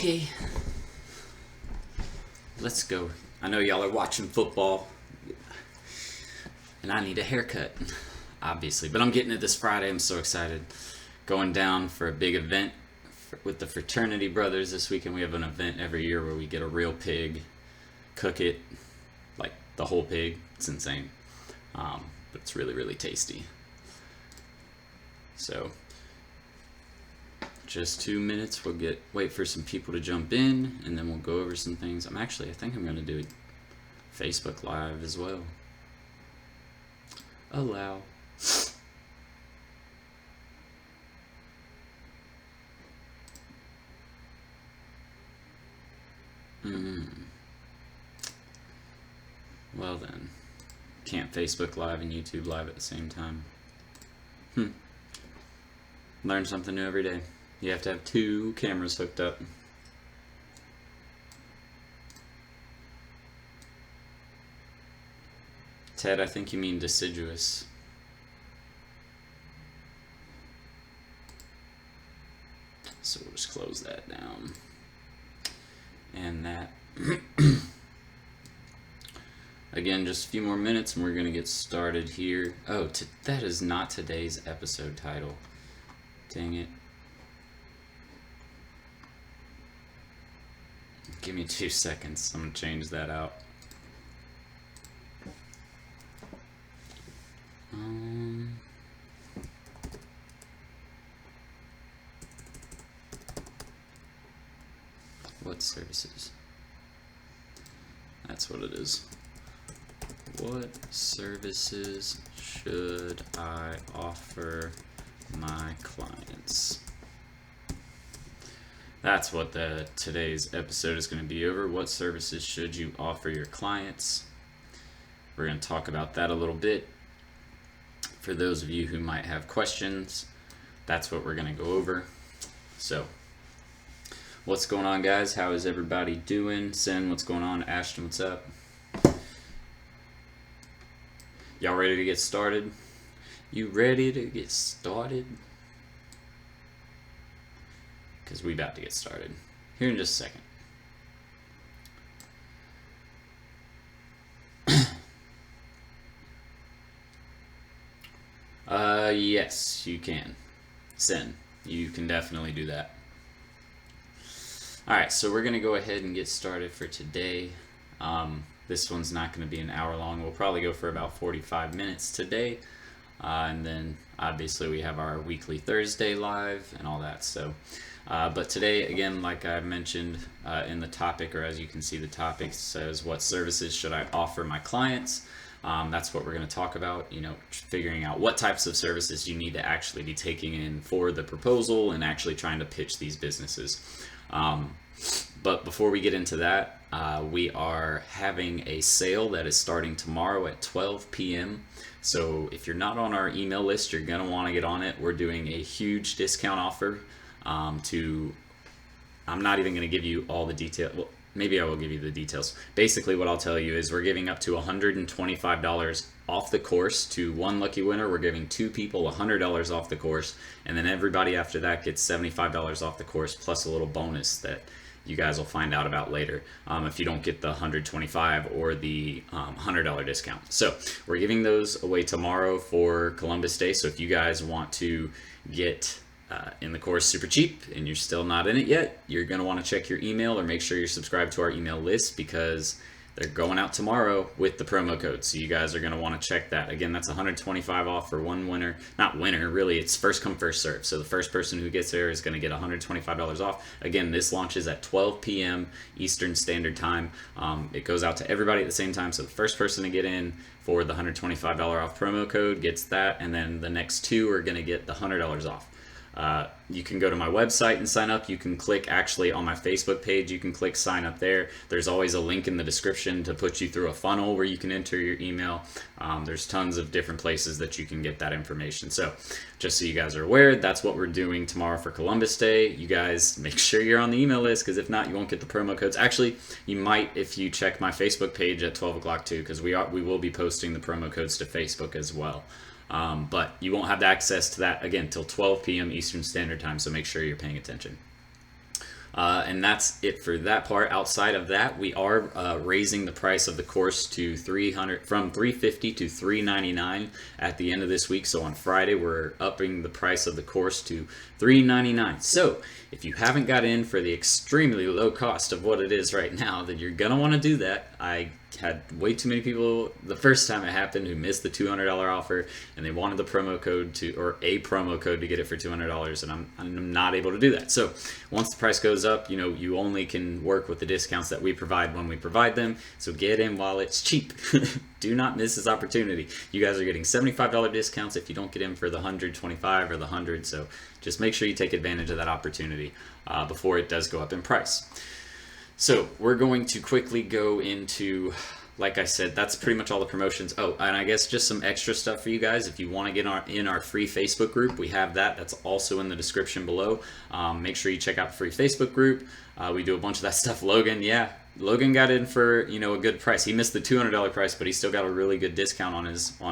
Okay, let's go. I know y'all are watching football, and I need a haircut, obviously. But I'm getting it this Friday. I'm so excited. Going down for a big event with the fraternity brothers this weekend. We have an event every year where we get a real pig, cook it, like the whole pig. It's insane, but it's really, really tasty. So, just 2 minutes. We'll wait for some people to jump in, and then we'll go over some things. I think I'm gonna do Facebook Live as well. Allow. Well then, can't Facebook Live and YouTube Live at the same time. Learn something new every day. You have to have 2 cameras hooked up. Ted, I think you mean deciduous. So we'll just close that down. And that. Again, just a few more minutes and we're going to get started here. Oh, that is not today's episode title. Dang it. Give me 2 seconds. I'm going to change that out. What services? That's what it is. What services should I offer my clients? That's what today's episode is going to be over. What services should you offer your clients? We're going to talk about that a little bit. For those of you who might have questions, that's what we're going to go over. So, what's going on, guys? How is everybody doing? Sin, what's going on? Ashton, what's up? Y'all ready to get started? You ready to get started? Because we about to get started here in just a second. Yes, you can. Sin, you can definitely do that. Alright, so we're going to go ahead and get started for today. This one's not going to be an hour long. We'll probably go for about 45 minutes today. And then obviously we have our weekly Thursday live and all that. So, but today, again, like I mentioned in the topic, or as you can see, the topic says, what services should I offer my clients? That's what we're going to talk about, figuring out what types of services you need to actually be taking in for the proposal and actually trying to pitch these businesses. But before we get into that, we are having a sale that is starting tomorrow at 12 p.m. So if you're not on our email list, you're going to want to get on it. We're doing a huge discount offer I'm not even going to give you all the details. Well, maybe I will give you the details. Basically, what I'll tell you is we're giving up to $125 off the course to one lucky winner. We're giving 2 people $100 off the course, and then everybody after that gets $75 off the course plus a little bonus that you guys will find out about later if you don't get the $125 or the $100 discount. So we're giving those away tomorrow for Columbus Day. So if you guys want to get in the course super cheap and you're still not in it yet, you're going to want to check your email or make sure you're subscribed to our email list, because they're going out tomorrow with the promo code. So you guys are going to want to check that. Again, that's $125 off for one winner. Not winner, really. It's first come, first serve. So the first person who gets there is going to get $125 off. Again, this launches at 12 p.m. Eastern Standard Time. It goes out to everybody at the same time. So the first person to get in for the $125 off promo code gets that. And then the next 2 are going to get the $100 off. You can go to my website and sign up. You can click actually on my Facebook page. You can click sign up there. There's always a link in the description to put you through a funnel where you can enter your email. There's tons of different places that you can get that information. So just so you guys are aware, that's what we're doing tomorrow for Columbus Day. You guys make sure you're on the email list, because if not, you won't get the promo codes. Actually, you might if you check my Facebook page at 12 o'clock too, because we will be posting the promo codes to Facebook as well. But you won't have access to that, again, till 12 p.m. Eastern Standard Time, so make sure you're paying attention. And that's it for that part. Outside of that, we are raising the price of the course to from $350 to $399 at the end of this week. So on Friday, we're upping the price of the course to $399. So if you haven't got in for the extremely low cost of what it is right now, then you're gonna want to do that. I had way too many people the first time it happened who missed the $200 offer, and they wanted the promo code or a promo code to get it for $200, and I'm not able to do that. So once the price goes up, you only can work with the discounts that we provide when we provide them. So get in while it's cheap. Do not miss this opportunity. You guys are getting $75 discounts if you don't get in for the $125 or the $100. So just make sure you take advantage of that opportunity before it does go up in price. So we're going to quickly go into, like I said, that's pretty much all the promotions. Oh, and I guess just some extra stuff for you guys. If you want to get in our free Facebook group, we have that. That's also in the description below. Make sure you check out the free Facebook group. We do a bunch of that stuff. Logan got in for a good price. He missed the $200 price, but he still got a really good discount on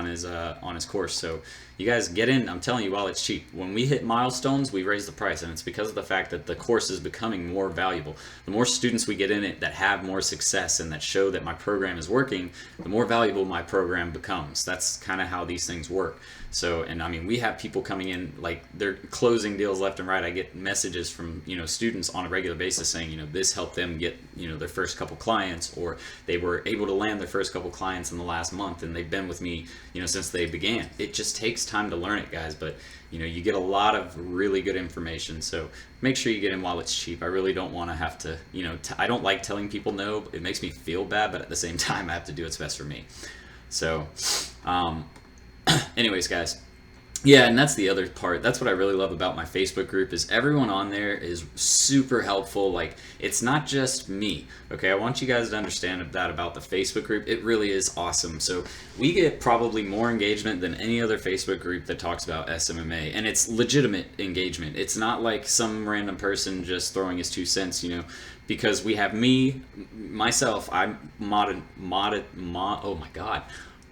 his course. So you guys get in. I'm telling you, while it's cheap. When we hit milestones, we raise the price, and it's because of the fact that the course is becoming more valuable. The more students we get in it that have more success and that show that my program is working, the more valuable my program becomes. That's kind of how these things work. So, and I mean, we have people coming in, like, they're closing deals left and right. I get messages from, students on a regular basis saying, this helped them get, their first couple clients, or they were able to land their first couple clients in the last month, and they've been with me, since they began. It just takes time to learn it, guys, but, you get a lot of really good information. So make sure you get in while it's cheap. I really don't want to have to, I don't like telling people no. It makes me feel bad, but at the same time, I have to do what's best for me. So, anyways, guys, yeah, and that's the other part. That's what I really love about my Facebook group, is everyone on there is super helpful. Like, it's not just me, okay? I want you guys to understand that about the Facebook group. It really is awesome. So we get probably more engagement than any other Facebook group that talks about SMMA, and it's legitimate engagement. It's not like some random person just throwing his 2 cents, because we have myself, oh my God.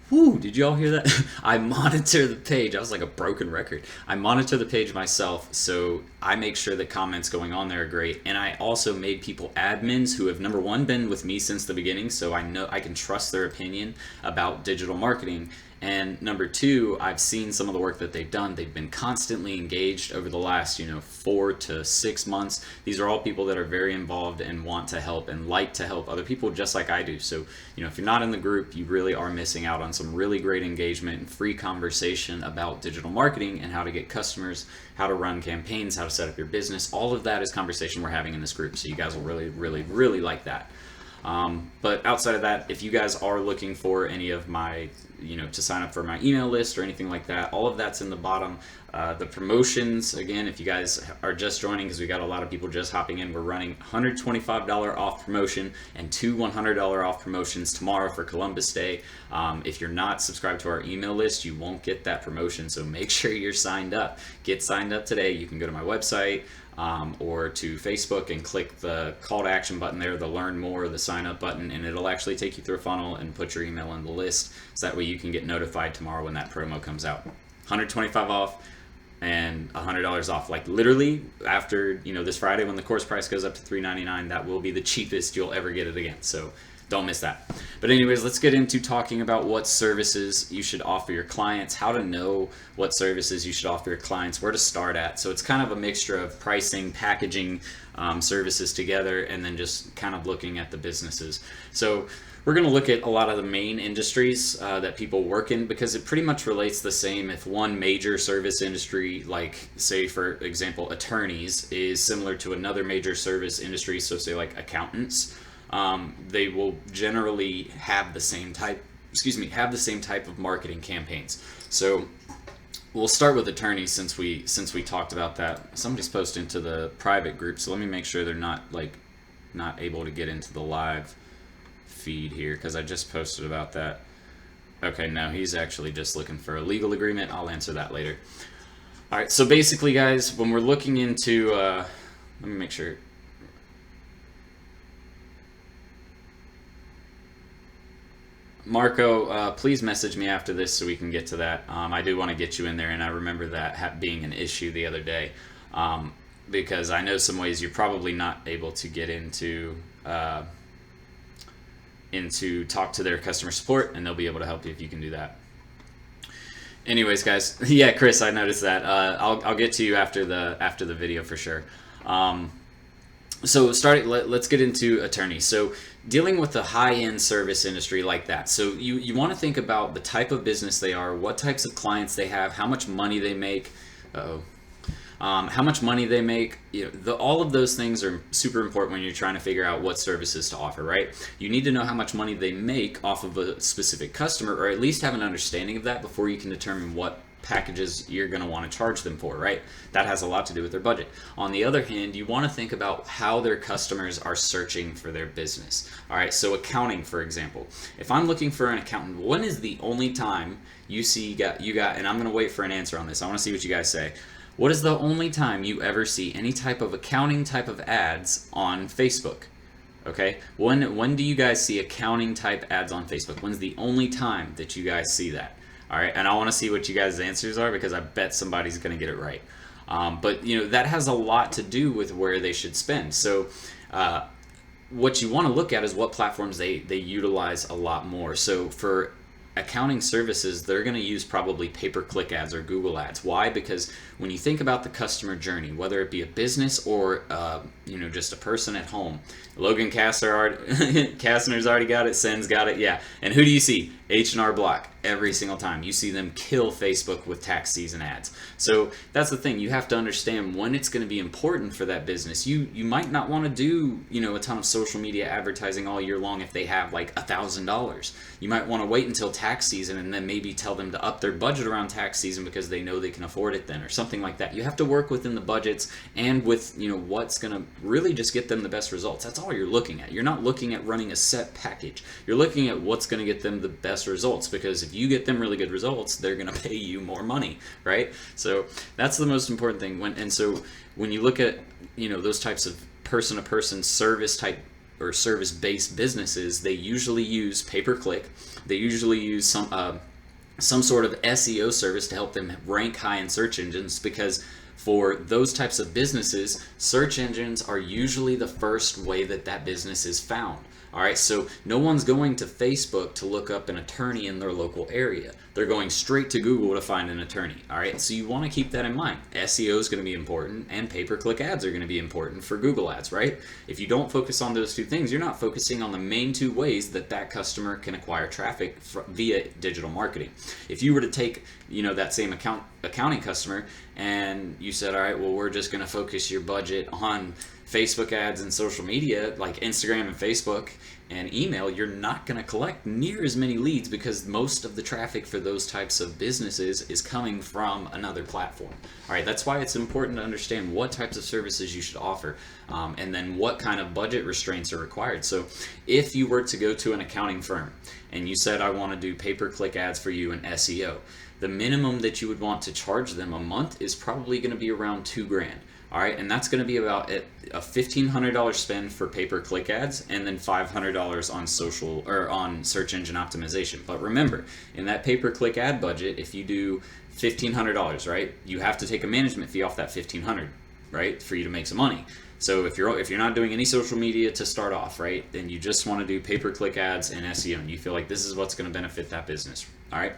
Whew, did you all hear that? I monitor the page. I was like a broken record. I monitor the page myself, so I make sure that comments going on there are great. And I also made people admins who have, number one, been with me since the beginning, so I know I can trust their opinion about digital marketing. And number two, I've seen some of the work that they've done. They've been constantly engaged over the last, 4 to 6 months. These are all people that are very involved and want to help and like to help other people just like I do. So, if you're not in the group, you really are missing out on some really great engagement and free conversation about digital marketing and how to get customers, how to run campaigns, how to set up your business. All of that is conversation we're having in this group. So you guys will really, really, really like that. But outside of that, if you guys are looking for any of my, to sign up for my email list or anything like that, all of that's in the bottom. The promotions, again, if you guys are just joining, because we got a lot of people just hopping in, we're running $125 off promotion and 2 $100 off promotions tomorrow for Columbus Day. If you're not subscribed to our email list, you won't get that promotion. So make sure you're signed up. Get signed up today. You can go to my website, or to Facebook and click the call to action button there, the learn more, the sign up button, and it'll actually take you through a funnel and put your email in the list, so that way you can get notified tomorrow when that promo comes out. $125 off and $100 off. Like, literally after this Friday, when the course price goes up to $399, that will be the cheapest you'll ever get it again. So don't miss that. But anyways, let's get into talking about what services you should offer your clients, how to know what services you should offer your clients, where to start at. So it's kind of a mixture of pricing, packaging services together, and then just kind of looking at the businesses. So we're going to look at a lot of the main industries that people work in, because it pretty much relates the same. If one major service industry, like say for example attorneys, is similar to another major service industry, so say like accountants, they will generally have the same type of marketing campaigns. So we'll start with attorneys, since we talked about that. Somebody's posted into the private group, so let me make sure they're not able to get into the live feed here, because I just posted about that. Okay, no, he's actually just looking for a legal agreement. I'll answer that later. All right, so basically, guys, when we're looking into, let me make sure. Marco, please message me after this so we can get to that. I do want to get you in there, and I remember that being an issue the other day. because I know some ways you're probably not able to get into talk to their customer support, and they'll be able to help you if you can do that. Anyways, guys, yeah, Chris, I noticed that. I'll get to you after the video for sure. So let's get into attorneys. So dealing with the high-end service industry like that. So you want to think about the type of business they are, what types of clients they have, how much money they make. How much money they make. All of those things are super important when you're trying to figure out what services to offer, right? You need to know how much money they make off of a specific customer, or at least have an understanding of that before you can determine what packages you're going to want to charge them for, right? That has a lot to do with their budget. On the other hand, you want to think about how their customers are searching for their business. All right, so accounting, for example. If I'm looking for an accountant, when is the only time you got, and I'm going to wait for an answer on this. I want to see what you guys say. What is the only time you ever see any type of accounting type of ads on Facebook? Okay, when do you guys see accounting type ads on Facebook? When's the only time that you guys see that? All right, and I want to see what you guys' answers are, because I bet somebody's going to get it right. But that has a lot to do with where they should spend. So what you want to look at is what platforms they utilize a lot more. So for accounting services, they're going to use probably pay-per-click ads or Google ads. Why? Because when you think about the customer journey, whether it be a business or just a person at home, Logan Kastner's already got it, Sen's got it, yeah. And who do you see? H&R Block every single time. You see them kill Facebook with tax season ads. So that's the thing. You have to understand when it's going to be important for that business. You might not want to do a ton of social media advertising all year long if they have like $1,000. You might want to wait until tax season and then maybe tell them to up their budget around tax season because they know they can afford it then, or something like that. You have to work within the budgets and with what's going to really just get them the best results. That's all you're looking at. You're not looking at running a set package. You're looking at what's going to get them the best results, because if you get them really good results, they're going to pay you more money, right? So that's the most important thing. When you look at those types of person-to-person service type or service-based businesses, they usually use pay-per-click. They usually use some sort of SEO service to help them rank high in search engines, because for those types of businesses, search engines are usually the first way that business is found. All right, so no one's going to Facebook to look up an attorney in their local area. They're going straight to Google to find an attorney. All right, so you want to keep that in mind. SEO is going to be important, and pay-per-click ads are going to be important for Google ads, right? If you don't focus on those two things, you're not focusing on the main two ways that customer can acquire traffic via digital marketing. If you were to take that same accounting customer and you said, all right, well, we're just going to focus your budget on Facebook ads and social media like Instagram and Facebook and email, you're not going to collect near as many leads, because most of the traffic for those types of businesses is coming from another platform. All right, that's why it's important to understand what types of services you should offer, and then what kind of budget restraints are required. So if you were to go to an accounting firm and you said, I want to do pay-per-click ads for you in SEO, the minimum that you would want to charge them a month is probably going to be around $2,000. All right, and that's going to be about a $1,500 spend for pay-per-click ads, and then $500 on social or on search engine optimization. But remember, in that pay-per-click ad budget, if you do $1,500, right, you have to take a management fee off that $1,500, right, for you to make some money. So if you're not doing any social media to start off, right, then you just want to do pay-per-click ads and SEO, and you feel like this is what's going to benefit that business. All right.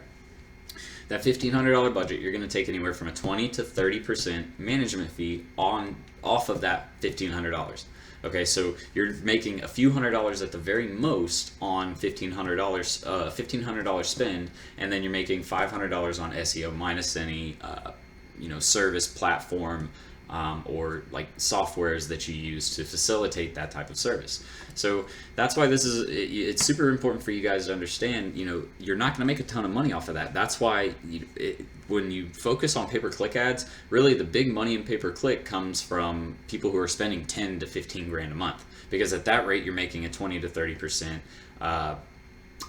That $1,500 budget, you're going to take anywhere from a 20 to 30% management fee off of that $1,500. Okay, so you're making a few $100s at the very most on $1,500 spend, and then you're making $500 on SEO minus any service platform or like softwares that you use to facilitate that type of service. So that's why it's super important for you guys to understand, you're not going to make a ton of money off of that. That's why when you focus on pay-per-click ads, really the big money in pay-per-click comes from people who are spending 10 to 15 grand a month, because at that rate you're making a 20 to 30%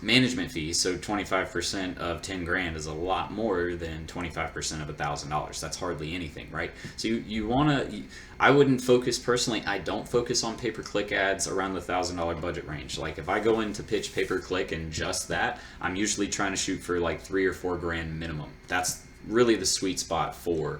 management fee. So 25% of 10 grand is a lot more than 25% of $1,000. That's hardly anything, right? So I wouldn't focus personally. I don't focus on pay-per-click ads around the $1,000 budget range. Like if I go in to pitch pay-per-click and just that, I'm usually trying to shoot for like 3 or 4 grand minimum. That's really the sweet spot for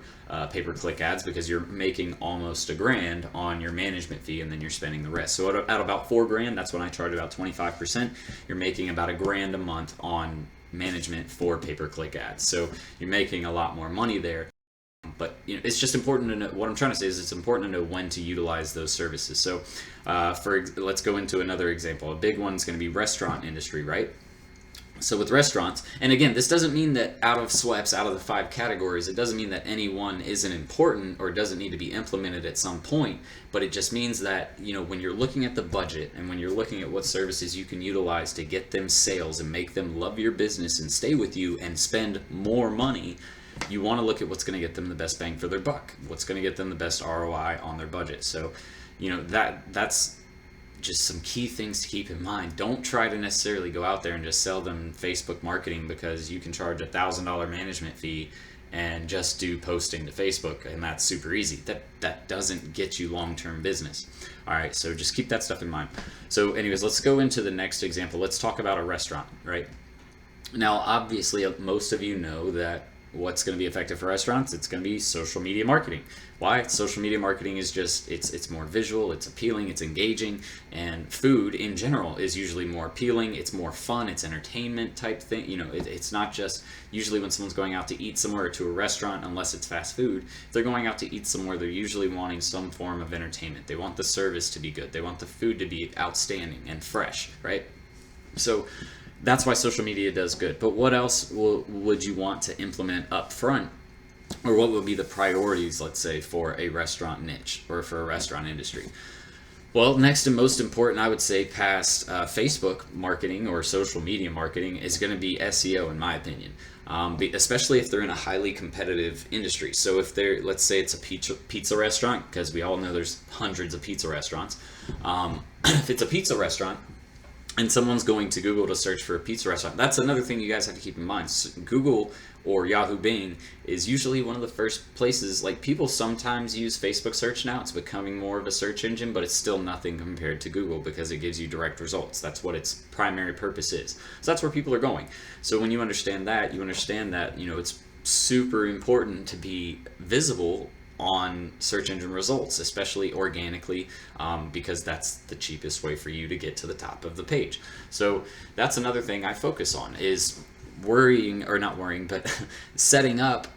pay-per-click ads, because you're making almost $1,000 on your management fee, and then you're spending the rest. So at about $4,000, that's when I charge about 25%. You're making about $1,000 a month on management for pay-per-click ads. So you're making a lot more money there. But it's just important to know. What I'm trying to say is it's important to know when to utilize those services. So let's go into another example. A big one is going to be restaurant industry, right? So with restaurants, and again, this doesn't mean that out of the 5 categories, it doesn't mean that any one isn't important or doesn't need to be implemented at some point, but it just means that, when you're looking at the budget and when you're looking at what services you can utilize to get them sales and make them love your business and stay with you and spend more money, you want to look at what's going to get them the best bang for their buck, what's going to get them the best ROI on their budget. So, that's just some key things to keep in mind. Don't try to necessarily go out there and just sell them Facebook marketing because you can charge $1,000 management fee and just do posting to Facebook, and that's super easy. That doesn't get you long-term business. All right, so just keep that stuff in mind. So anyways, let's go into the next example. Let's talk about a restaurant, right? Now, obviously, most of you know that what's going to be effective for restaurants, it's going to be social media marketing. Why? Social media marketing is just, it's more visual, it's appealing, it's engaging, and food in general is usually more appealing, it's more fun, it's entertainment type thing. It's not just, usually when someone's going out to eat somewhere or to a restaurant, unless it's fast food, if they're going out to eat somewhere, they're usually wanting some form of entertainment. They want the service to be good, they want the food to be outstanding and fresh, right? So that's why social media does good. But what else would you want to implement up front? Or what would be the priorities, let's say, for a restaurant niche or for a restaurant industry? Well, next and most important, I would say, past Facebook marketing or social media marketing is going to be SEO, in my opinion. Especially if they're in a highly competitive industry. So if they're, let's say it's a pizza restaurant, because we all know there's hundreds of pizza restaurants. If it's a pizza restaurant, and someone's going to Google to search for a pizza restaurant, that's another thing you guys have to keep in mind. Google or Yahoo Bing is usually one of the first places. Like, people sometimes use Facebook search now. It's becoming more of a search engine, but it's still nothing compared to Google because it gives you direct results. That's what its primary purpose is. So that's where people are going. So when you understand that, it's super important to be visible on search engine results, especially organically, because that's the cheapest way for you to get to the top of the page. So that's another thing I focus on, is setting up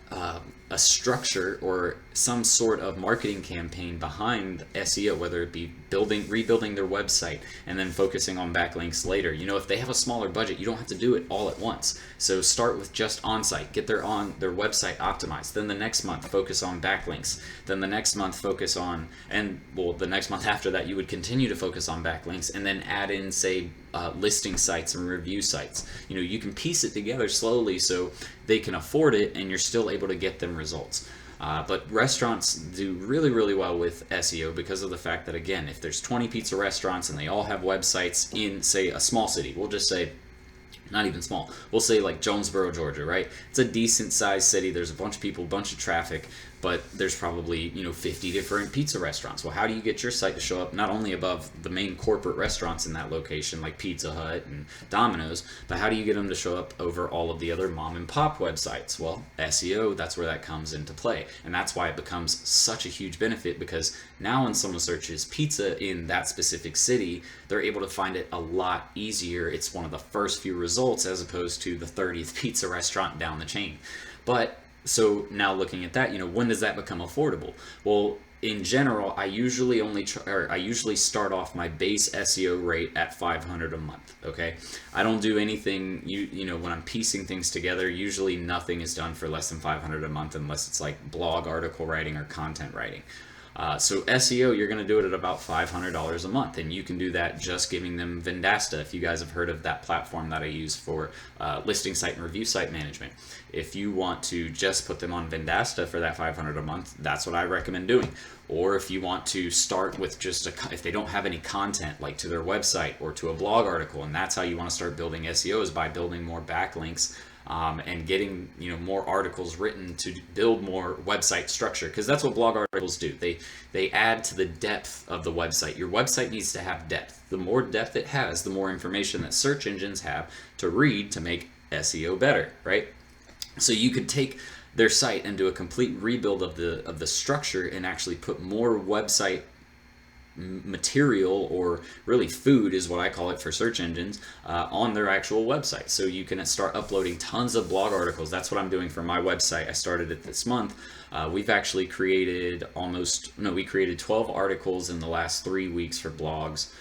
a structure or some sort of marketing campaign behind SEO, whether it be rebuilding their website and then focusing on backlinks later. If they have a smaller budget, you don't have to do it all at once. So start with just on-site, get their website optimized. Then the next month, focus on backlinks. Then the next month, the next month after that, you would continue to focus on backlinks and then add in, say, listing sites and review sites. You can piece it together slowly so they can afford it and you're still able to get them results. But restaurants do really, really well with SEO because of the fact that, again, if there's 20 pizza restaurants and they all have websites in, say, a small city, we'll just say, not even small, we'll say like Jonesboro, Georgia, right? It's a decent sized city. There's a bunch of people, bunch of traffic, but there's probably 50 different pizza restaurants. Well, how do you get your site to show up not only above the main corporate restaurants in that location like Pizza Hut and Domino's, but how do you get them to show up over all of the other mom and pop websites? Well, SEO, that's where that comes into play, and that's why it becomes such a huge benefit, because now when someone searches pizza in that specific city, they're able to find it a lot easier. It's one of the first few results as opposed to the 30th pizza restaurant down the chain. But so now looking at that, when does that become affordable? Well, in general, I usually start off my base SEO rate at $500 a month. Okay, I don't do anything. When I'm piecing things together, usually nothing is done for less than $500 a month, unless it's like blog article writing or content writing. So SEO, you're going to do it at about $500 a month, and you can do that just giving them Vendasta. If you guys have heard of that platform that I use for listing site and review site management, if you want to just put them on Vendasta for that $500 a month, that's what I recommend doing. Or if you want to start with just if they don't have any content, like to their website or to a blog article, and that's how you want to start building SEO, is by building more backlinks. And getting more articles written to build more website structure, because that's what blog articles do. They add to the depth of the website. Your website needs to have depth. The more depth it has, the more information that search engines have to read to make SEO better, right? So you could take their site and do a complete rebuild of the structure and actually put more website material, or really food is what I call it for search engines, on their actual website. So you can start uploading tons of blog articles. That's what I'm doing for my website. I started it this month. We've actually created we created 12 articles in the last 3 weeks for blogs.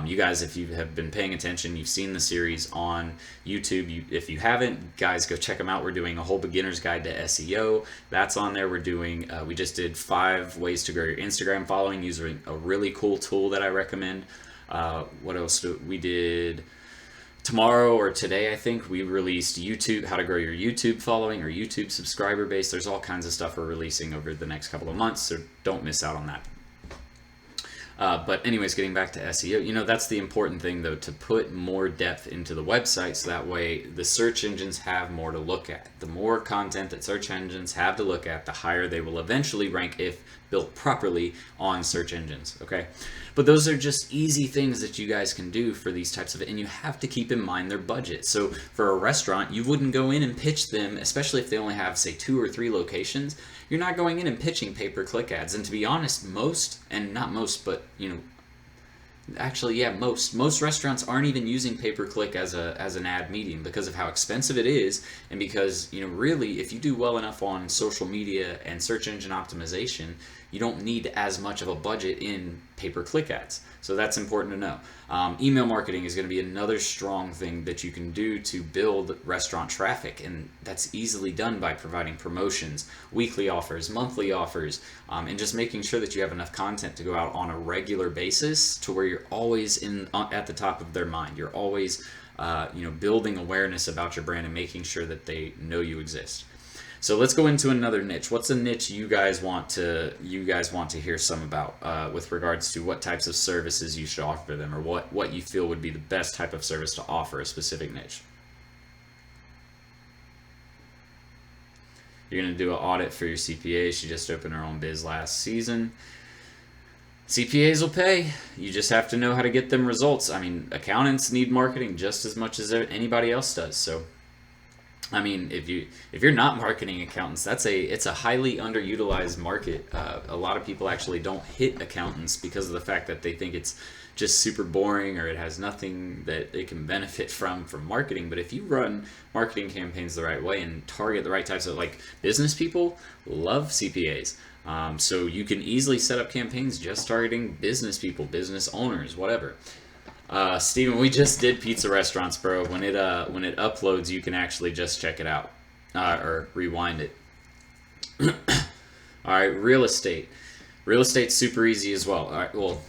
You guys, if you have been paying attention, you've seen the series on YouTube. If you haven't, guys, go check them out. We're doing a whole beginner's guide to SEO. That's on there. We're doing, we just did 5 ways to grow your Instagram following using a really cool tool that I recommend. What else we did? Tomorrow or today, I think, we released YouTube, how to grow your YouTube following or YouTube subscriber base. There's all kinds of stuff we're releasing over the next couple of months, so don't miss out on that. But anyways, getting back to SEO, that's the important thing, though, to put more depth into the website, so that way the search engines have more to look at. The more content that search engines have to look at, the higher they will eventually rank if built properly on search engines, okay? But those are just easy things that you guys can do for these types of, and you have to keep in mind their budget. So for a restaurant, you wouldn't go in and pitch them, especially if they only have, say, 2 or 3 locations. You're not going in and pitching pay-per-click ads. And to be honest, most restaurants aren't even using pay-per-click as an ad medium because of how expensive it is, and because really, if you do well enough on social media and search engine optimization, you don't need as much of a budget in pay-per-click ads. So that's important to know. Email marketing is going to be another strong thing that you can do to build restaurant traffic, and that's easily done by providing promotions, weekly offers, monthly offers, and just making sure that you have enough content to go out on a regular basis to where you're always at the top of their mind. You're always building awareness about your brand and making sure that they know you exist. So let's go into another niche. What's a niche you guys want to hear some about with regards to what types of services you should offer them, or what you feel would be the best type of service to offer a specific niche? You're going to do an audit for your CPA. She just opened her own biz last season. CPAs will pay. You just have to know how to get them results. I mean, accountants need marketing just as much as anybody else does. So I mean, if you're not marketing accountants, it's a highly underutilized market. A lot of people actually don't hit accountants because of the fact that they think it's just super boring, or it has nothing that they can benefit from marketing. But if you run marketing campaigns the right way and target the right types of, like, business people love CPAs. So you can easily set up campaigns just targeting business people, business owners, whatever. Steven, we just did pizza restaurants, bro. When it uploads, you can actually just check it out, or rewind it. All right, real estate. Real estate's super easy as well. All right, well,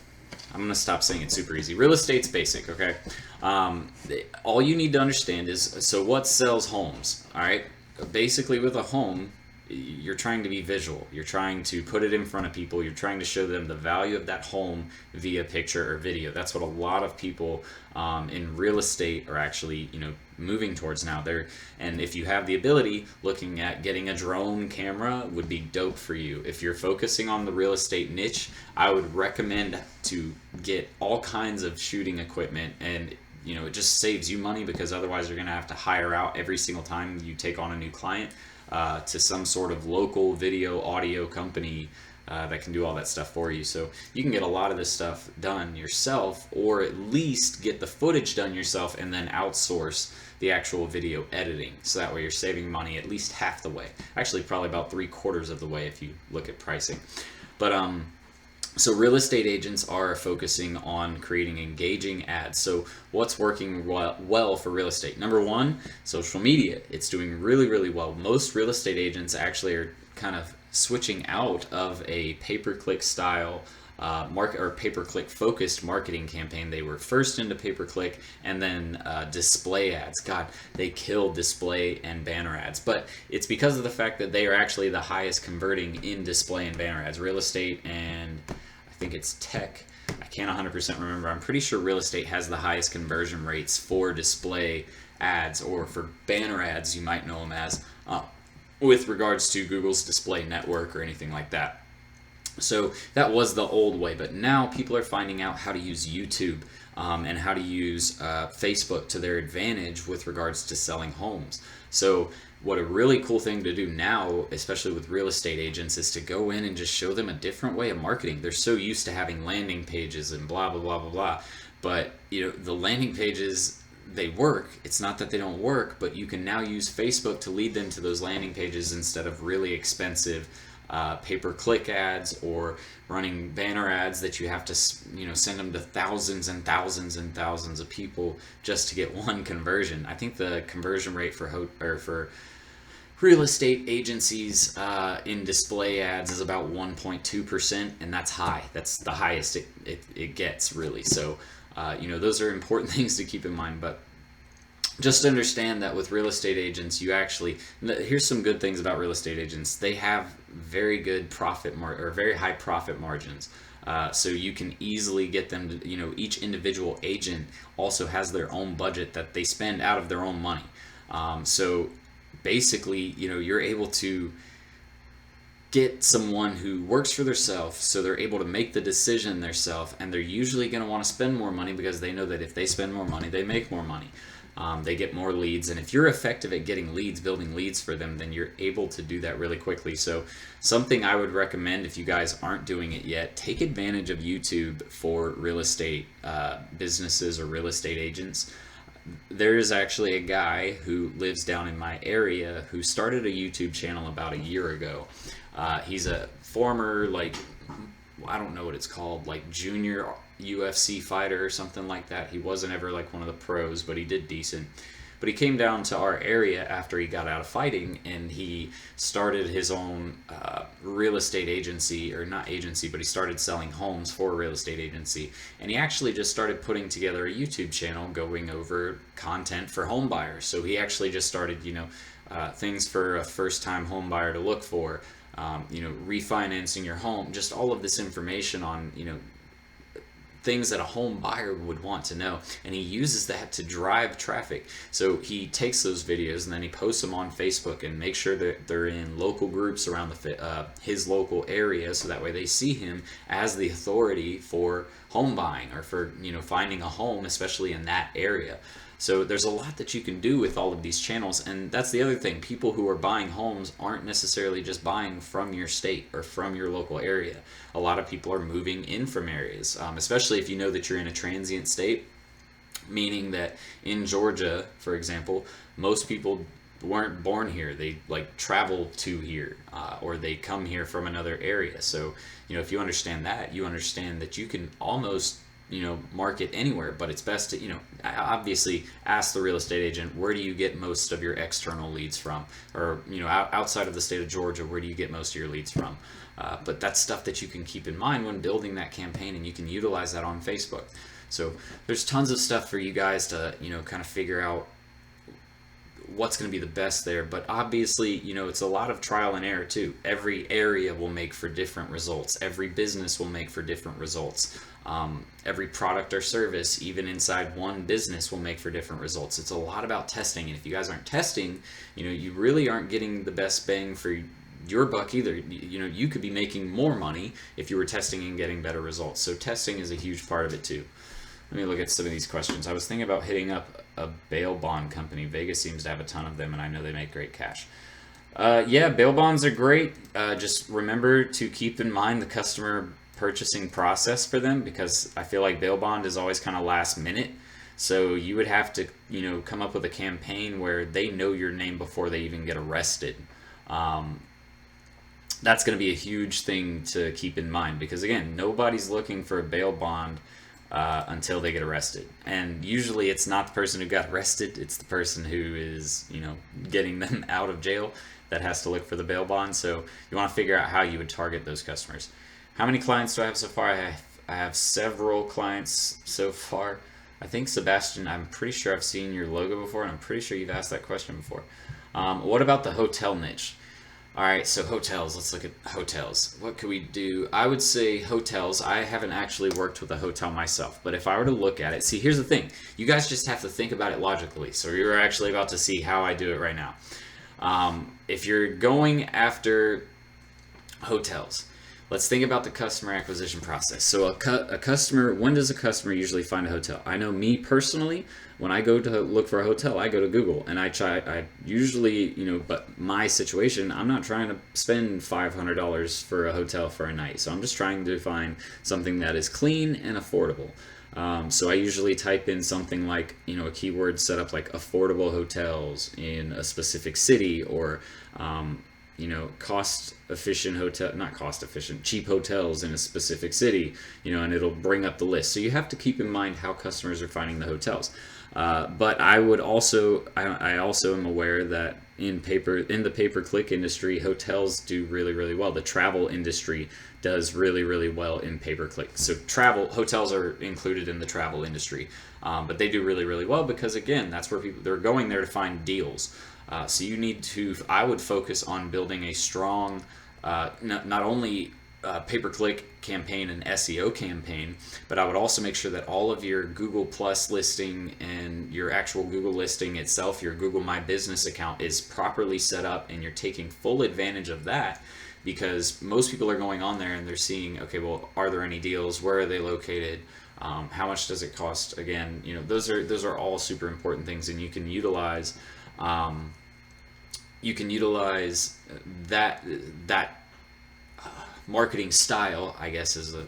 I'm gonna stop saying it's super easy. Real estate's basic, okay? All you need to understand is, so what sells homes? All right, basically with a home, you're trying to be visual. You're trying to put it in front of people. You're trying to show them the value of that home via picture or video. That's what a lot of people in real estate are actually, moving towards now. And if you have the ability, looking at getting a drone camera would be dope for you. If you're focusing on the real estate niche, I would recommend to get all kinds of shooting equipment, and it just saves you money, because otherwise you're going to have to hire out every single time you take on a new client to some sort of local video audio company that can do all that stuff for you. So you can get a lot of this stuff done yourself, or at least get the footage done yourself and then outsource the actual video editing. So that way you're saving money at least half the way. Actually, probably about 3/4 of the way if you look at pricing. But so real estate agents are focusing on creating engaging ads. So what's working well for real estate? Number one, social media. It's doing really, really well. Most real estate agents actually are kind of switching out of a pay-per-click style market, or pay-per-click focused marketing campaign. They were first into pay-per-click, and then display ads. God, they killed display and banner ads, but it's because of the fact that they are actually the highest converting in display and banner ads. Real estate, and I think it's tech, I can't 100% remember. I'm pretty sure real estate has the highest conversion rates for display ads, or for banner ads, you might know them as, with regards to Google's display network or anything like that. So that was the old way, but now people are finding out how to use YouTube. and how to use Facebook to their advantage with regards to selling homes. So what a really cool thing to do now, especially with real estate agents, is to go in and just show them a different way of marketing. They're so used to having landing pages and blah, blah, blah, blah, blah. But, the landing pages, they work. It's not that they don't work, but you can now use Facebook to lead them to those landing pages instead of really expensive pay-per-click ads or running banner ads that you have to send them to thousands and thousands and thousands of people just to get one conversion. I think the conversion rate for real estate agencies in display ads is about 1.2%, and that's high. That's the highest it gets, really. So those are important things to keep in mind. But just understand that with real estate agents, here's some good things about real estate agents. They have very good very high profit margins. So you can easily get them to, each individual agent also has their own budget that they spend out of their own money. So basically, you're able to get someone who works for themselves, so they're able to make the decision themselves, and they're usually going to want to spend more money because they know that if they spend more money, they make more money. They get more leads, and if you're effective at getting leads, building leads for them, then you're able to do that really quickly. So something I would recommend, if you guys aren't doing it yet, take advantage of YouTube for real estate businesses or real estate agents. There's actually a guy who lives down in my area who started a YouTube channel about a year ago. He's a former, I don't know what it's called, junior UFC fighter or something like that. He wasn't ever one of the pros, but he did decent. But he came down to our area after he got out of fighting, and he started his own real estate agency, or not agency, but he started selling homes for a real estate agency. And he actually just started putting together a YouTube channel going over content for home buyers. So he actually just started, things for a first-time home buyer to look for, refinancing your home, just all of this information on, things that a home buyer would want to know, and he uses that to drive traffic. So he takes those videos and then he posts them on Facebook and makes sure that they're in local groups around his local area, so that way they see him as the authority for home buying or for finding a home, especially in that area. So there's a lot that you can do with all of these channels, and that's the other thing. People who are buying homes aren't necessarily just buying from your state or from your local area. A lot of people are moving in from areas, especially if you know that you're in a transient state, meaning that in Georgia, for example, most people weren't born here. They travel to here, or they come here from another area. So if you understand that, you understand that you can almost market anywhere, but it's best to, obviously ask the real estate agent, where do you get most of your external leads from? Or, outside of the state of Georgia, where do you get most of your leads from? But that's stuff that you can keep in mind when building that campaign, and you can utilize that on Facebook. So there's tons of stuff for you guys to, kind of figure out what's going to be the best there. But obviously, it's a lot of trial and error too. Every area will make for different results. Every business will make for different results. Every product or service, even inside one business, will make for different results. It's a lot about testing, and if you guys aren't testing, you really aren't getting the best bang for your buck either. You could be making more money if you were testing and getting better results. So testing is a huge part of it too. Let me look at some of these questions. I was thinking about hitting up a bail bond company. Vegas seems to have a ton of them, and I know they make great cash. Yeah, bail bonds are great. Just remember to keep in mind the customer purchasing process for them, because I feel like bail bond is always kind of last minute. So you would have to, come up with a campaign where they know your name before they even get arrested. That's going to be a huge thing to keep in mind, because again, nobody's looking for a bail bond until they get arrested. And usually it's not the person who got arrested, it's the person who is, getting them out of jail that has to look for the bail bond. So you want to figure out how you would target those customers. How many clients do I have so far? I have several clients so far. I think, Sebastian, I'm pretty sure I've seen your logo before, and I'm pretty sure you've asked that question before. What about the hotel niche? All right, so hotels. Let's look at hotels. What could we do? I would say hotels. I haven't actually worked with a hotel myself, but if I were to look at it, see, here's the thing. You guys just have to think about it logically. So you're actually about to see how I do it right now. If you're going after hotels, let's think about the customer acquisition process. So a customer, when does a customer usually find a hotel? I know me personally, when I go to look for a hotel, I go to Google and I usually, but my situation, I'm not trying to spend $500 for a hotel for a night. So I'm just trying to find something that is clean and affordable. So I usually type in something like, a keyword set up like affordable hotels in a specific city, or, cheap hotels in a specific city, and it'll bring up the list. So you have to keep in mind how customers are finding the hotels. But I also am aware that in the pay-per-click industry, hotels do really, really well. The travel industry does really, really well in pay-per-click. So hotels are included in the travel industry, but they do really, really well because, again, that's where they're going there to find deals. So I would focus on building a strong, not only pay-per-click campaign and SEO campaign, but I would also make sure that all of your Google Plus listing and your actual Google listing itself, your Google My Business account, is properly set up and you're taking full advantage of that, because most people are going on there and they're seeing, okay, well, are there any deals? Where are they located? How much does it cost? Again, those are all super important things, and you can utilize that marketing style, I guess is a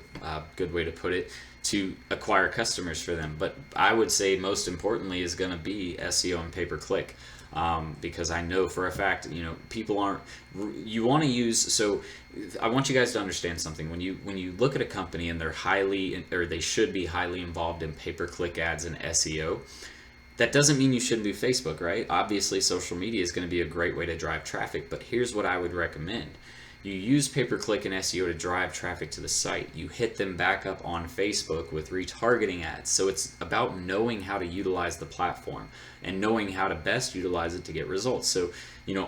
good way to put it, to acquire customers for them. But I would say most importantly is going to be SEO and pay-per-click, because I know for a fact, people aren't. You want to use. So I want you guys to understand something. When you look at a company and they should be highly involved in pay-per-click ads and SEO. That doesn't mean you shouldn't do Facebook, right? Obviously, social media is going to be a great way to drive traffic, but here's what I would recommend. You use pay-per-click and SEO to drive traffic to the site. You hit them back up on Facebook with retargeting ads. So it's about knowing how to utilize the platform and knowing how to best utilize it to get results. So,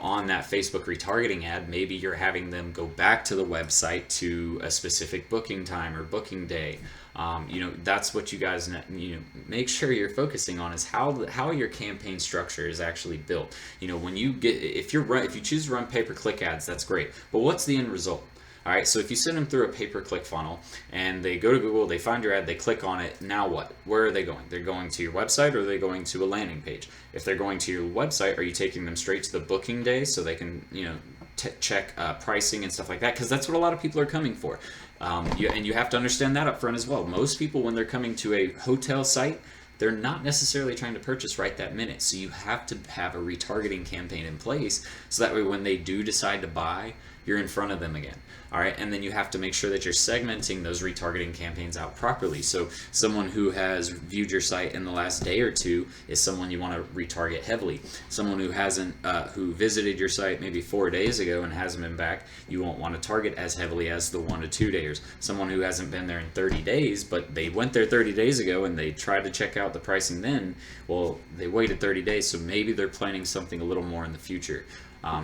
on that Facebook retargeting ad, maybe you're having them go back to the website to a specific booking time or booking day. That's what you guys make sure you're focusing on, is how your campaign structure is actually built. When if you choose to run pay-per-click ads, that's great. But what's the end result? All right, so if you send them through a pay-per-click funnel and they go to Google, they find your ad, they click on it, now what? Where are they going? They're going to your website, or are they going to a landing page? If they're going to your website, are you taking them straight to the booking day so they can, check pricing and stuff like that? Because that's what a lot of people are coming for. You have to understand that up front as well. Most people, when they're coming to a hotel site, they're not necessarily trying to purchase right that minute. So you have to have a retargeting campaign in place so that way when they do decide to buy, you're in front of them again. All right, and then you have to make sure that you're segmenting those retargeting campaigns out properly. So someone who has viewed your site in the last day or two is someone you want to retarget heavily. Someone who hasn't, who visited your site maybe 4 days ago and hasn't been back, you won't want to target as heavily as the 1 to 2 days. Someone who hasn't been there in 30 days, but they went there 30 days ago and they tried to check out the pricing then, well, they waited 30 days, so maybe they're planning something a little more in the future.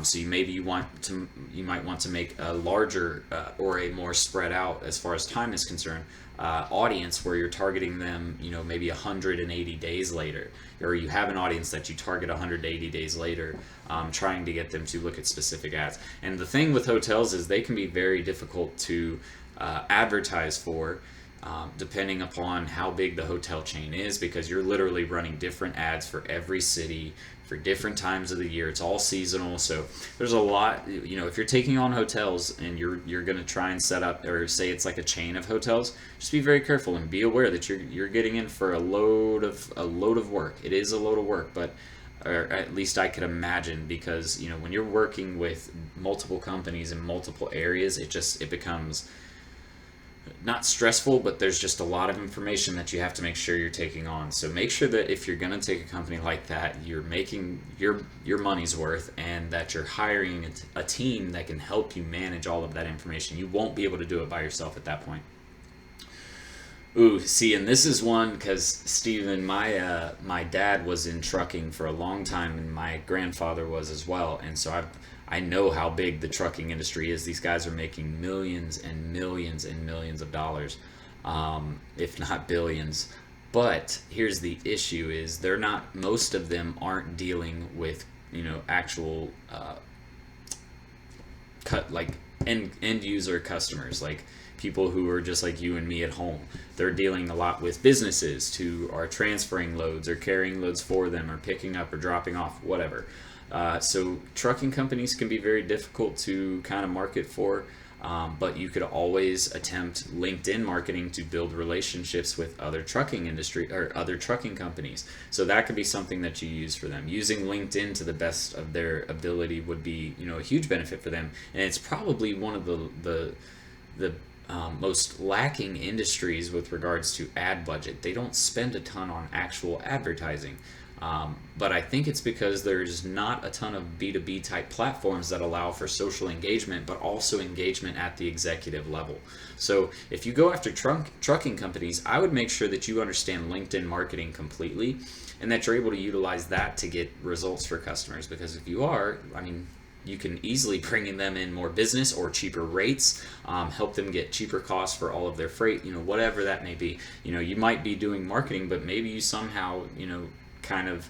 So you might want to make a larger or a more spread out, as far as time is concerned, audience where you're targeting them, maybe 180 days later, or you have an audience that you target 180 days later, trying to get them to look at specific ads. And the thing with hotels is they can be very difficult to advertise for. Depending upon how big the hotel chain is, because you're literally running different ads for every city for different times of the year. It's all seasonal, so there's a lot. If you're taking on hotels and you're going to try and set up, or say it's like a chain of hotels, just be very careful and be aware that you're getting in for a load of work. It is a load of work, but or at least I could imagine, because when you're working with multiple companies in multiple areas, it becomes not stressful, but there's just a lot of information that you have to make sure you're taking on. So make sure that if you're going to take a company like that, you're making your money's worth, and that you're hiring a team that can help you manage all of that information. You won't be able to do it by yourself at that point. Ooh, see, and this is one, because Steven, my dad was in trucking for a long time, and my grandfather was as well, and so I know how big the trucking industry is. These guys are making millions and millions and millions of dollars, if not billions. But here's the issue: is most of them aren't dealing with actual end user customers, like people who are just like you and me at home. They're dealing a lot with businesses who are transferring loads or carrying loads for them or picking up or dropping off, whatever. So trucking companies can be very difficult to kind of market for, but you could always attempt LinkedIn marketing to build relationships with other trucking industry or other trucking companies. So that could be something that you use for them. Using LinkedIn to the best of their ability would be, a huge benefit for them, and it's probably one of the most lacking industries with regards to ad budget. They don't spend a ton on actual advertising. But I think it's because there's not a ton of B2B type platforms that allow for social engagement, but also engagement at the executive level. So if you go after trucking companies, I would make sure that you understand LinkedIn marketing completely and that you're able to utilize that to get results for customers. Because if you are, you can easily bring them in more business or cheaper rates, help them get cheaper costs for all of their freight, whatever that may be. You might be doing marketing, but maybe you somehow, kind of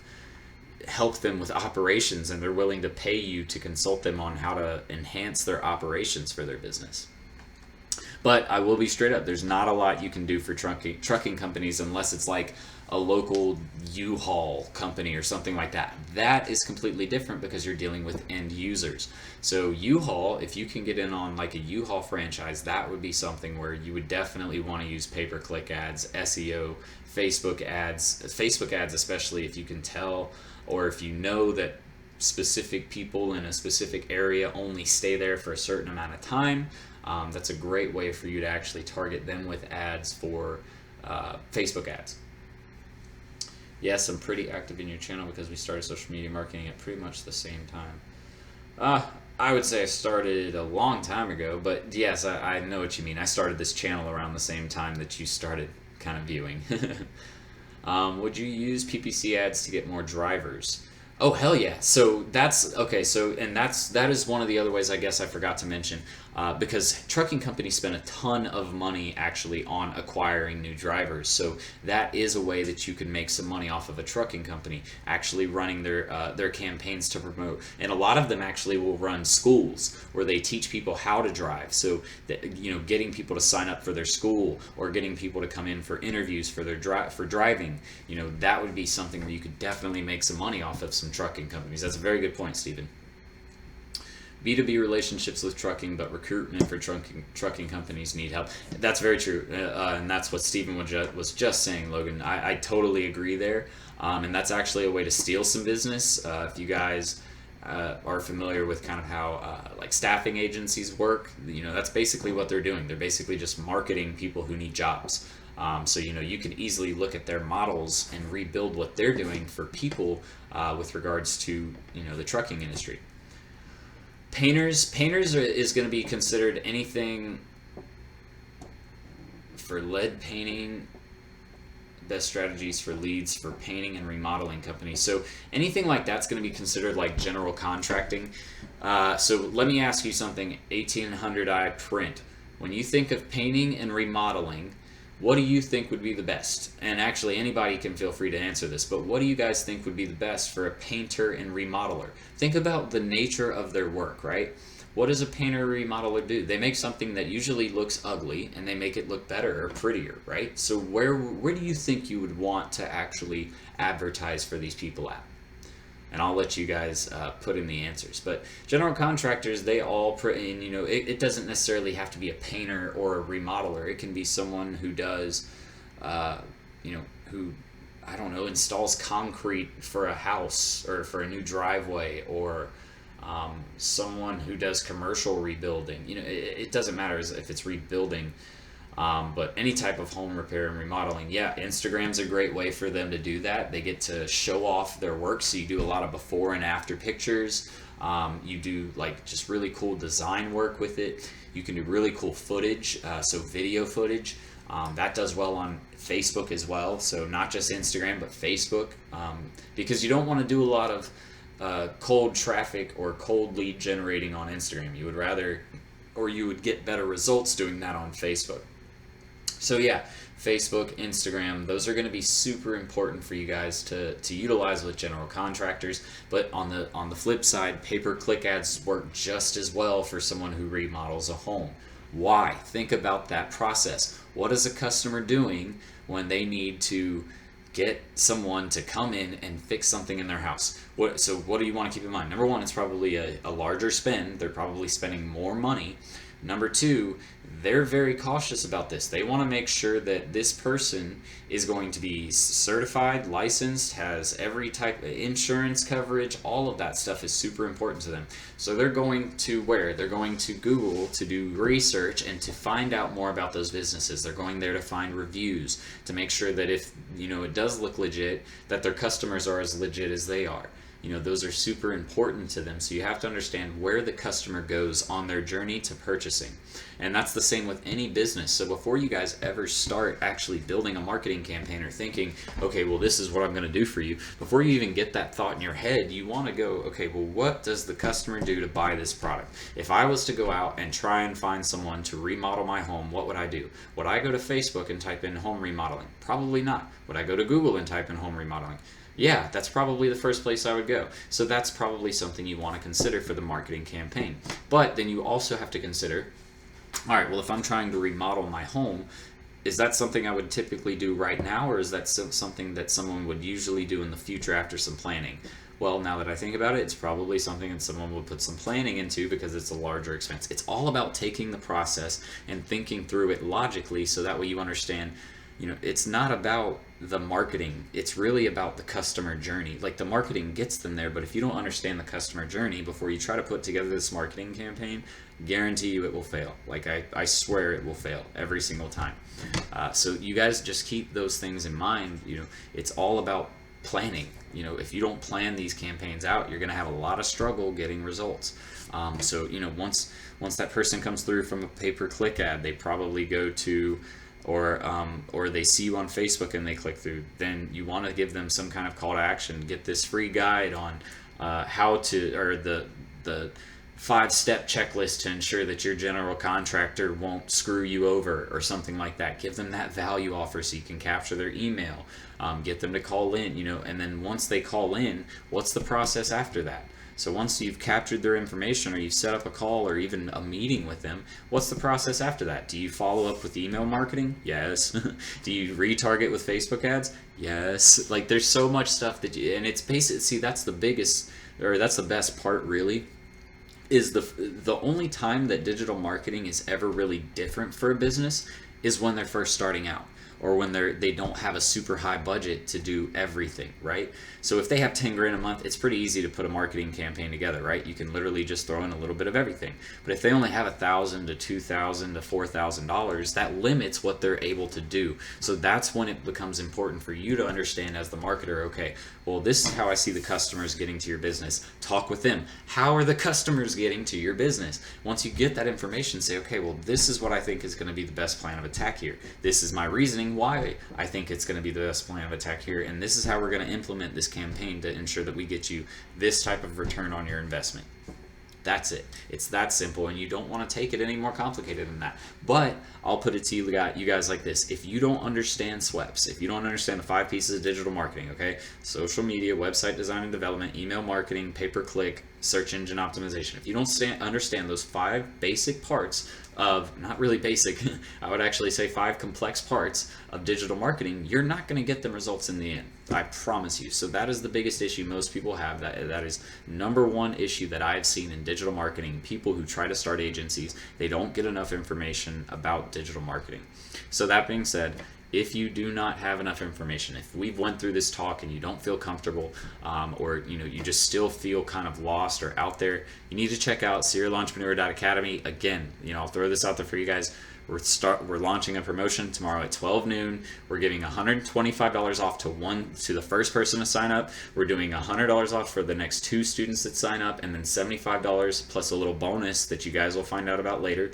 help them with operations and they're willing to pay you to consult them on how to enhance their operations for their business. But I will be straight up, there's not a lot you can do for trucking companies unless it's like a local U-Haul company or something like that. That is completely different because you're dealing with end users. So U-Haul, if you can get in on like a U-Haul franchise, that would be something where you would definitely want to use pay-per-click ads, SEO, Facebook ads especially, if you can tell or if you know that specific people in a specific area only stay there for a certain amount of time. That's a great way for you to actually target them with ads for Facebook ads. Yes, I'm pretty active in your channel because we started social media marketing at pretty much the same time. I would say I started a long time ago, but yes, I know what you mean. I started this channel around the same time that you started kind of viewing. Would you use PPC ads to get more drivers? Oh, hell yeah. So that's okay. That is one of the other ways I guess I forgot to mention, because trucking companies spend a ton of money actually on acquiring new drivers. So that is a way that you can make some money off of a trucking company actually running their campaigns to promote. And a lot of them actually will run schools where they teach people how to drive. So that, getting people to sign up for their school or getting people to come in for interviews for their driving, that would be something where you could definitely make some money off of some trucking companies. That's a very good point, Stephen. B2B relationships with trucking, but recruitment for trucking companies need help. That's very true, and that's what Stephen was just saying, Logan. I totally agree there, and that's actually a way to steal some business. If you guys are familiar with kind of how like staffing agencies work, that's basically what they're doing. They're basically just marketing people who need jobs. So you can easily look at their models and rebuild what they're doing for people with regards to the trucking industry. Painters is going to be considered anything for lead painting. Best strategies for leads for painting and remodeling companies. So anything like that's going to be considered like general contracting. So let me ask you something. 1800i print. When you think of painting and remodeling, what do you think would be the best? And actually, anybody can feel free to answer this, but what do you guys think would be the best for a painter and remodeler? Think about the nature of their work, right? What does a painter or remodeler do? They make something that usually looks ugly, and they make it look better or prettier, right? So where do you think you would want to actually advertise for these people at? And I'll let you guys put in the answers. But general contractors, they all, it doesn't necessarily have to be a painter or a remodeler. It can be someone who does, who, I don't know, installs concrete for a house or for a new driveway, or someone who does commercial rebuilding. It doesn't matter if it's rebuilding. But any type of home repair and remodeling, Instagram's a great way for them to do that. They get to show off their work, so you do a lot of before and after pictures. You do like just really cool design work with it. You can do really cool footage, so video footage. That does well on Facebook as well, so not just Instagram, but Facebook, because you don't want to do a lot of cold traffic or cold lead generating on Instagram. You would rather, or you would get better results doing that on Facebook. So yeah, Facebook, Instagram, those are going to be super important for you guys to utilize with general contractors. But on the flip side, pay-per-click ads work just as well for someone who remodels a home. Why? Think about that process. What is a customer doing when they need to get someone to come in and fix something in their house? So what do you want to keep in mind? Number one, it's probably a larger spend. They're probably spending more money. Number two, they're very cautious about this. They want to make sure that this person is going to be certified, licensed, has every type of insurance coverage. All of that stuff is super important to them. So they're going to where? They're going to Google to do research and to find out more about those businesses. They're going there to find reviews to make sure that if it does look legit, that their customers are as legit as they are. Those are super important to them. So you have to understand where the customer goes on their journey to purchasing. And that's the same with any business. So before you guys ever start actually building a marketing campaign or thinking, okay, well, this is what I'm going to do for you, before you even get that thought in your head, you want to go, okay, well, what does the customer do to buy this product? If I was to go out and try and find someone to remodel my home, what would I do? Would I go to Facebook and type in home remodeling? Probably not. Would I go to Google and type in home remodeling? Yeah, that's probably the first place I would go. So that's probably something you want to consider for the marketing campaign. But then you also have to consider, all right, well, if I'm trying to remodel my home, is that something I would typically do right now, or is that something that someone would usually do in the future after some planning? Well, now that I think about it, it's probably something that someone would put some planning into because it's a larger expense. It's all about taking the process and thinking through it logically so that way you understand, it's not about the marketing. It's really about the customer journey. Like, the marketing gets them there, but if you don't understand the customer journey before you try to put together this marketing campaign, guarantee you it will fail. Like, I swear it will fail every single time. So you guys just keep those things in mind. It's all about planning. If you don't plan these campaigns out, you're going to have a lot of struggle getting results. So once that person comes through from a pay-per-click ad, they probably go to or they see you on Facebook and they click through, then you want to give them some kind of call to action. Get this free guide on how to, or the 5-step checklist to ensure that your general contractor won't screw you over or something like that. Give them that value offer so you can capture their email. Get them to call in, and then once they call in, what's the process after that? So once you've captured their information or you've set up a call or even a meeting with them, what's the process after that? Do you follow up with email marketing? Yes. Do you retarget with Facebook ads? Yes. Like, there's so much stuff and it's basic. See, that's the best part really, is the only time that digital marketing is ever really different for a business is when they're first starting out, or when they don't have a super high budget to do everything, right? So if they have 10 grand a month, it's pretty easy to put a marketing campaign together, right? You can literally just throw in a little bit of everything. But if they only have $1,000 to $2,000 to $4,000, that limits what they're able to do. So that's when it becomes important for you to understand as the marketer, okay, well, this is how I see the customers getting to your business. Talk with them. How are the customers getting to your business? Once you get that information, say, okay, well, this is what I think is going to be the best plan of attack here. This is my reasoning why I think it's going to be the best plan of attack here, and this is how we're going to implement this campaign to ensure that we get you this type of return on your investment. That's it. It's that simple, and you don't want to take it any more complicated than that. But I'll put it to you guys like this. If you don't understand SWEPs, if you don't understand the 5 pieces of digital marketing, okay, social media, website design and development, email marketing, pay-per-click, search engine optimization, if you don't understand those 5 basic parts of, not really basic, I would actually say 5 complex parts of digital marketing, you're not going to get the results in the end. I promise you. So that is the biggest issue most people have. That is number one issue that I've seen in digital marketing. People who try to start agencies, they don't get enough information about digital marketing. So that being said, if you do not have enough information, if we've went through this talk and you don't feel comfortable, or you just still feel kind of lost or out there, you need to check out serialentrepreneur.academy. Again, I'll throw this out there for you guys. We're launching a promotion tomorrow at 12 noon. We're giving $125 off to the first person to sign up. We're doing $100 off for the next 2 students that sign up, and then $75 plus a little bonus that you guys will find out about later,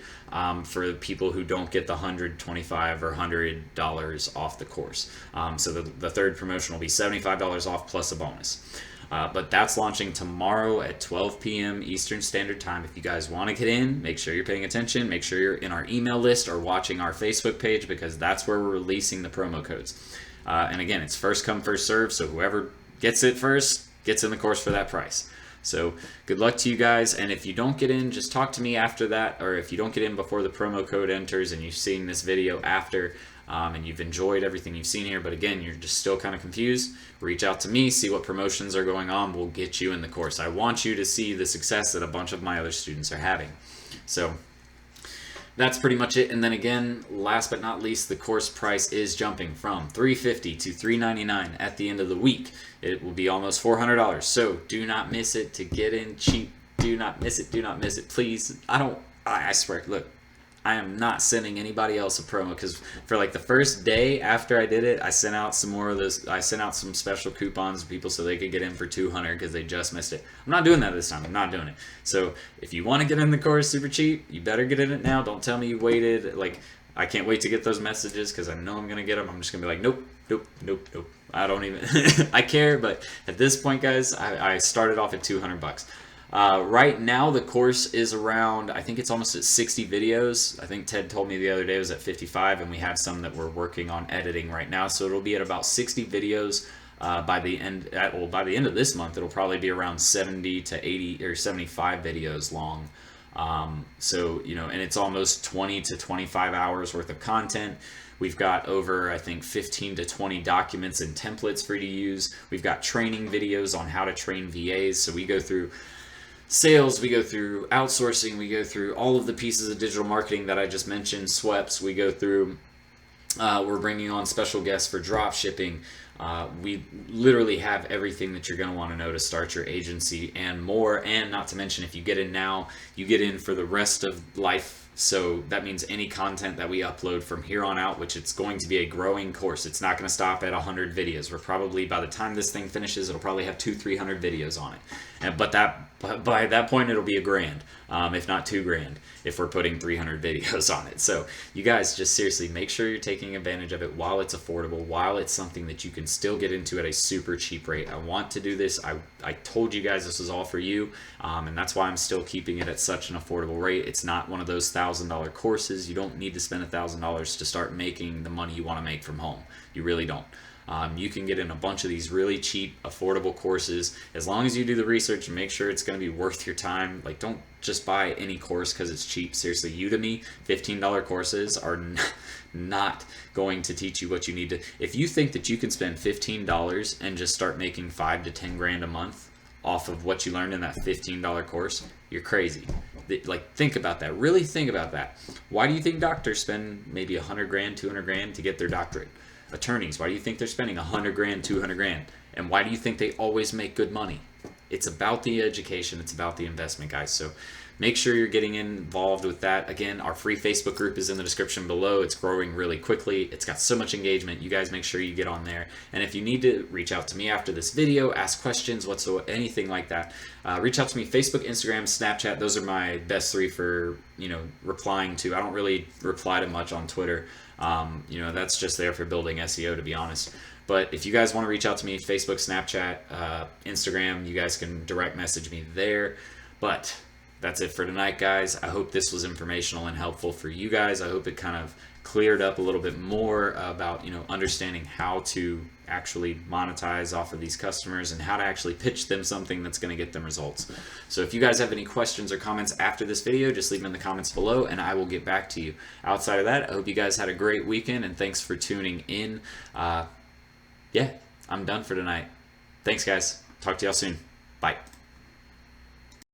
for people who don't get the $125 or $100 off the course. So the third promotion will be $75 off plus a bonus. But that's launching tomorrow at 12 p.m. Eastern Standard Time. If you guys want to get in, make sure you're paying attention. Make sure you're in our email list or watching our Facebook page, because that's where we're releasing the promo codes. And again, it's first come, first serve, so whoever gets it first gets in the course for that price. So good luck to you guys, and if you don't get in, just talk to me after that, or if you don't get in before the promo code enters and you've seen this video after, and you've enjoyed everything you've seen here, but again, you're just still kind of confused, reach out to me, see what promotions are going on, we'll get you in the course. I want you to see the success that a bunch of my other students are having. So that's pretty much it. And then again, last but not least, the course price is jumping from $350 to $399 at the end of the week. It will be almost $400. So do not miss it to get in cheap. Do not miss it. Do not miss it. Please. I swear, look, I am not sending anybody else a promo, because for like the first day after I did it, I sent out some more of those. I sent out some special coupons to people so they could get in for $200 because they just missed it. I'm not doing that this time. I'm not doing it. So if you want to get in the course super cheap, you better get in it now. Don't tell me you waited. Like, I can't wait to get those messages, because I know I'm going to get them. I'm just going to be like, nope, nope, nope, nope. I don't even, I care. But at this point, guys, I started off at $200. Right now, the course is around, I think it's almost at 60 videos. I think Ted told me the other day it was at 55, and we have some that we're working on editing right now. So it'll be at about 60 videos by the end of this month. It'll probably be around 70 to 80 or 75 videos long. So, you know, and it's almost 20 to 25 hours worth of content. We've got over, I think, 15 to 20 documents and templates for you to use. We've got training videos on how to train VAs. So we go through sales, we go through outsourcing, we go through all of the pieces of digital marketing that I just mentioned, SWEPs, we go through, we're bringing on special guests for drop shipping. We literally have everything that you're going to want to know to start your agency and more. And not to mention, if you get in now, you get in for the rest of life. So that means any content that we upload from here on out, which it's going to be a growing course. It's not going to stop at 100 videos. We're probably, by the time this thing finishes, it'll probably have 200-300 videos on it. But by that point, it'll be $1,000, if not $2,000, if we're putting 300 videos on it. So you guys, just seriously make sure you're taking advantage of it while it's affordable, while it's something that you can still get into at a super cheap rate. I want to do this. I told you guys this is all for you, and that's why I'm still keeping it at such an affordable rate. It's not one of those $1,000 courses. You don't need to spend $1,000 to start making the money you want to make from home. You really don't. You can get in a bunch of these really cheap, affordable courses as long as you do the research and make sure it's going to be worth your time. Like, don't just buy any course because it's cheap. Seriously, Udemy, $15 courses are not going to teach you what you need to. If you think that you can spend $15 and just start making $5 to $10 grand a month off of what you learned in that $15 course, you're crazy. Like, think about that. Really think about that. Why do you think doctors spend maybe $100 grand, $200 grand to get their doctorate? Attorneys, why do you think they're spending $100 grand, $200 grand? And why do you think they always make good money? It's about the education. It's about the investment, guys. So make sure you're getting involved with that. Again, our free Facebook group is in the description below. It's growing really quickly. It's got so much engagement. You guys make sure you get on there. And if you need to reach out to me after this video, ask questions, whatsoever, anything like that, reach out to me. Facebook, Instagram, Snapchat. Those are my best three for, replying to. I don't really reply to much on Twitter. That's just there for building SEO, to be honest. But if you guys want to reach out to me, Facebook, Snapchat, Instagram, you guys can direct message me there. But that's it for tonight, guys. I hope this was informational and helpful for you guys. I hope it kind of cleared up a little bit more about, understanding how to actually monetize off of these customers and how to actually pitch them something that's going to get them results. So if you guys have any questions or comments after this video, just leave them in the comments below and I will get back to you. Outside of that, I hope you guys had a great weekend and thanks for tuning in. I'm done for tonight. Thanks, guys. Talk to y'all soon. Bye.